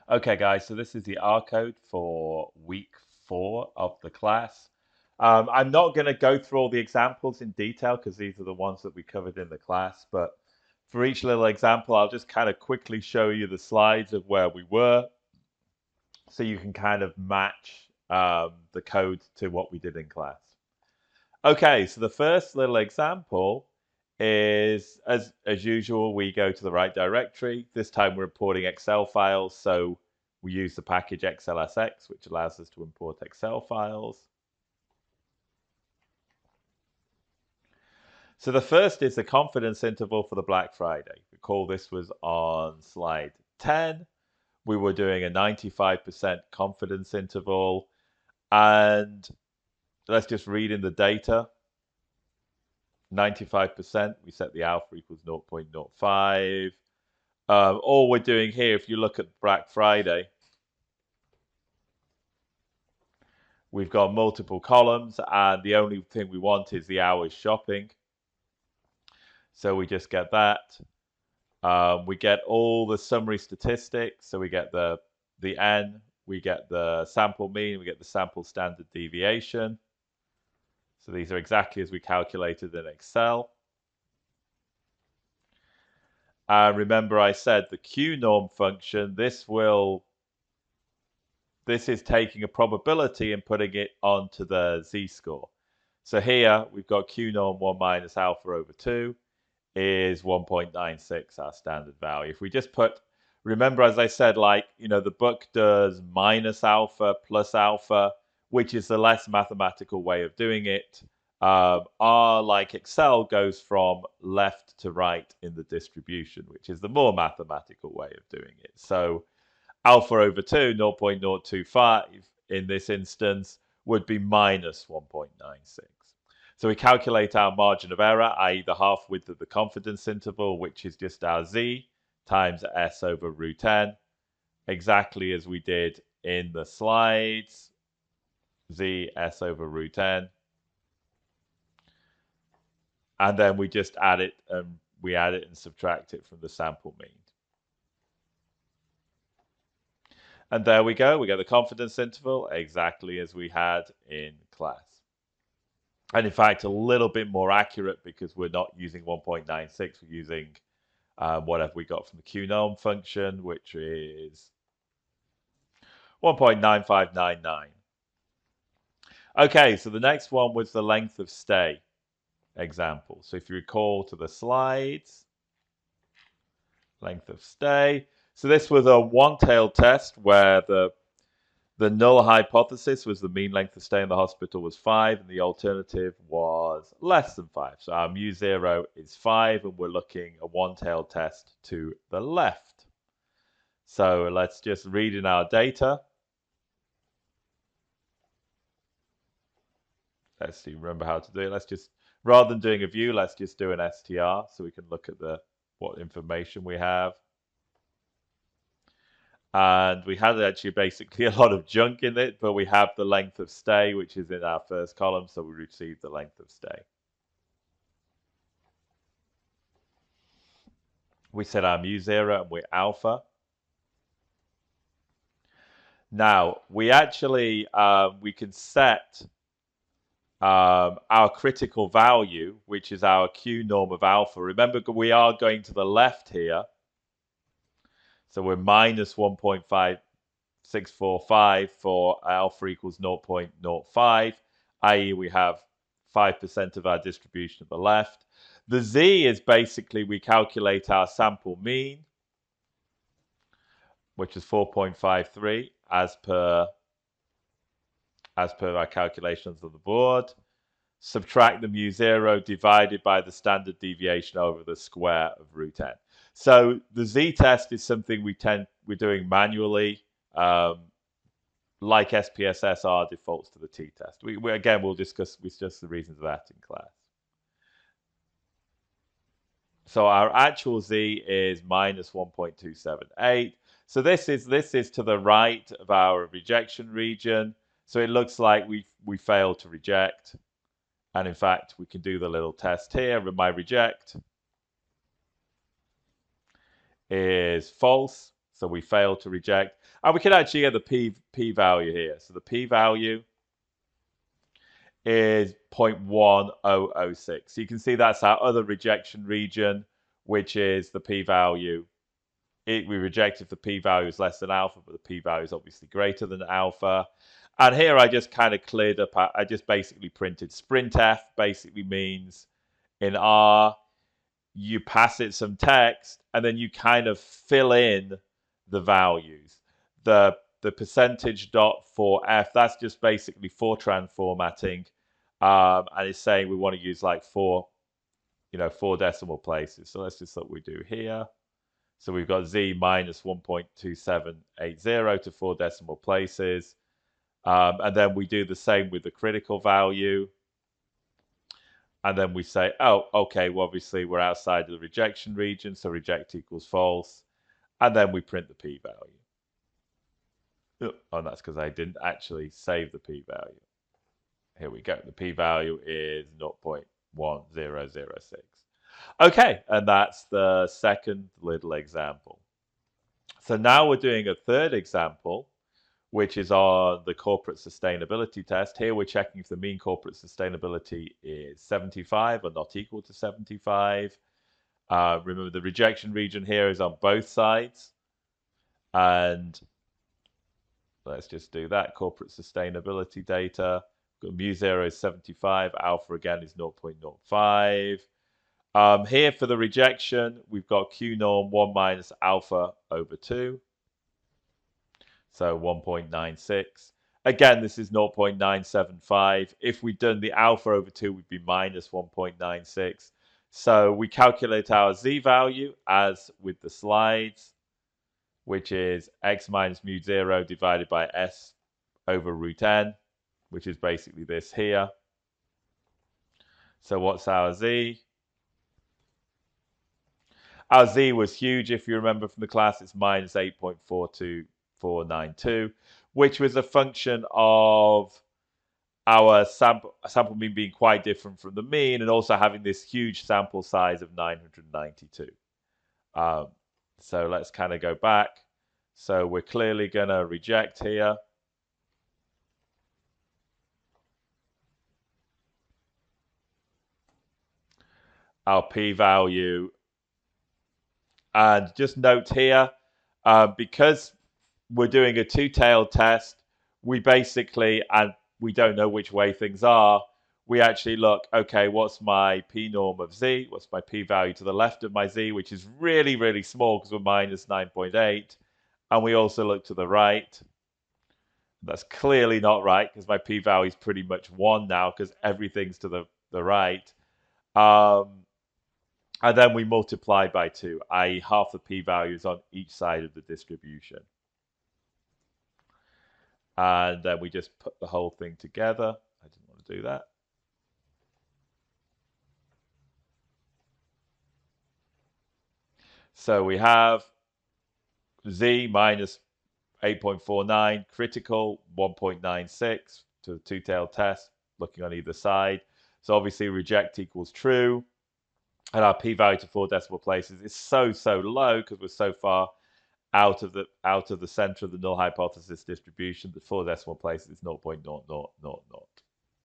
Okay, guys, so this is the R code for week 4 of the class. I'm not going to go through all the examples in detail because these are the ones that we covered in the class, but for each little example, I'll just kind of quickly show you the slides of where we were so you can kind of match the code to what we did in class. Okay, so the first little example is, as usual, we go to the right directory. This time we're importing Excel files, so we use the package XLSX, which allows us to import Excel files. So the first is the confidence interval for the Black Friday. Recall this was on slide 10. We were doing a 95% confidence interval, and let's just read in the data. 95%, we set the alpha equals 0.05. All we're doing here, if you look at Black Friday, we've got multiple columns, and the only thing we want is the hours shopping. So we just get that. We get all the summary statistics. So we get the N, we get the sample mean, we get the sample standard deviation. So these are exactly as we calculated in Excel. Remember I said the Q norm function, this is taking a probability and putting it onto the z-score. So here we've got Q norm 1 minus alpha over 2 is 1.96, our standard value. If we just put, remember as I said, like, the book does minus alpha plus alpha, which is the less mathematical way of doing it. R, like Excel, goes from left to right in the distribution, which is the more mathematical way of doing it. So alpha over 2, 0.025 in this instance, would be minus 1.96. So we calculate our margin of error, i.e. the half width of the confidence interval, which is just our z, times s over root n, exactly as we did in the slides, z s over root n. And then we just add it, and we add it and subtract it from the sample mean. And there we go. We get the confidence interval exactly as we had in class. And in fact, a little bit more accurate because we're not using 1.96. We're using whatever we got from the Q norm function, which is 1.9599. Okay, so the next one was the length of stay example. So if you recall to the slides, length of stay. So this was a one-tailed test where the null hypothesis was the mean length of stay in the hospital was 5, and the alternative was less than 5. So our mu0 is 5, and we're looking a one-tailed test to the left. So let's just read in our data. Let's see, remember how to do it. Let's just, rather than doing a view, let's just do an str so we can look at what information we have. And we had actually basically a lot of junk in it, but we have the length of stay, which is in our first column, so we received the length of stay. We set our mu0 and we're alpha. Now, we actually, we can set our critical value, which is our Q norm of alpha. Remember, we are going to the left here. So we're minus 1.5645 for alpha equals 0.05, i.e. we have 5% of our distribution at the left. The z is basically we calculate our sample mean, which is 4.53 as per our calculations of the board. Subtract the mu0 divided by the standard deviation over the square of root n. So the z-test is something we're doing manually, like SPSS R defaults to the t-test. Again, we'll discuss the reasons of that in class. So our actual z is minus 1.278. So this is to the right of our rejection region. So it looks like we failed to reject. And in fact, we can do the little test here. My reject is false. So we failed to reject. And we can actually get the p-value here. So the p-value is 0.1006. So you can see that's our other rejection region, which is the p-value. We rejected the p-value is less than alpha, but the p-value is obviously greater than alpha. And here I just kind of cleared up. I just basically printed sprintf, basically means in R, you pass it some text, and then you kind of fill in the values. The percentage dot for f, that's just basically Fortran formatting, and it's saying we want to use like four decimal places. So let's just look what we do here. So we've got z minus 1.2780 to 4 decimal places. And then we do the same with the critical value. And then we say, oh, okay, well, obviously we're outside of the rejection region, so reject equals false. And then we print the p-value. Oh, and that's because I didn't actually save the p-value. Here we go. The p-value is 0.1006. Okay, and that's the second little example. So now we're doing a third example, which is on the corporate sustainability test. Here we're checking if the mean corporate sustainability is 75 or not equal to 75. Remember, the rejection region here is on both sides. And let's just do that. Corporate sustainability data. Mu0 is 75. Alpha again is 0.05. Here for the rejection, we've got Q norm 1 minus alpha over 2. So 1.96. Again, this is 0.975. If we'd done the alpha over 2, we'd be minus 1.96. So we calculate our z value as with the slides, which is x minus mu0 divided by s over root n, which is basically this here. So what's our z? Our z was huge, if you remember from the class. It's minus 8.42492, which was a function of our sample mean being quite different from the mean and also having this huge sample size of 992. So let's kind of go back. So we're clearly going to reject here. Our p-value. And just note here, because we're doing a two-tailed test, we basically, and we don't know which way things are, we actually look, okay, what's my p norm of z? What's my p-value to the left of my z, which is really, really small because we're minus 9.8. And we also look to the right. That's clearly not right because my p-value is pretty much 1 now because everything's to the right. And then we multiply by 2, i.e. half the p-values on each side of the distribution. And then we just put the whole thing together. I didn't want to do that. So we have z minus 8.49, critical 1.96 to the two-tailed test, looking on either side. So obviously reject equals true. And our p-value to 4 decimal places is so low because we're so far out of the center of the null hypothesis distribution that 4 decimal places is 0.0000.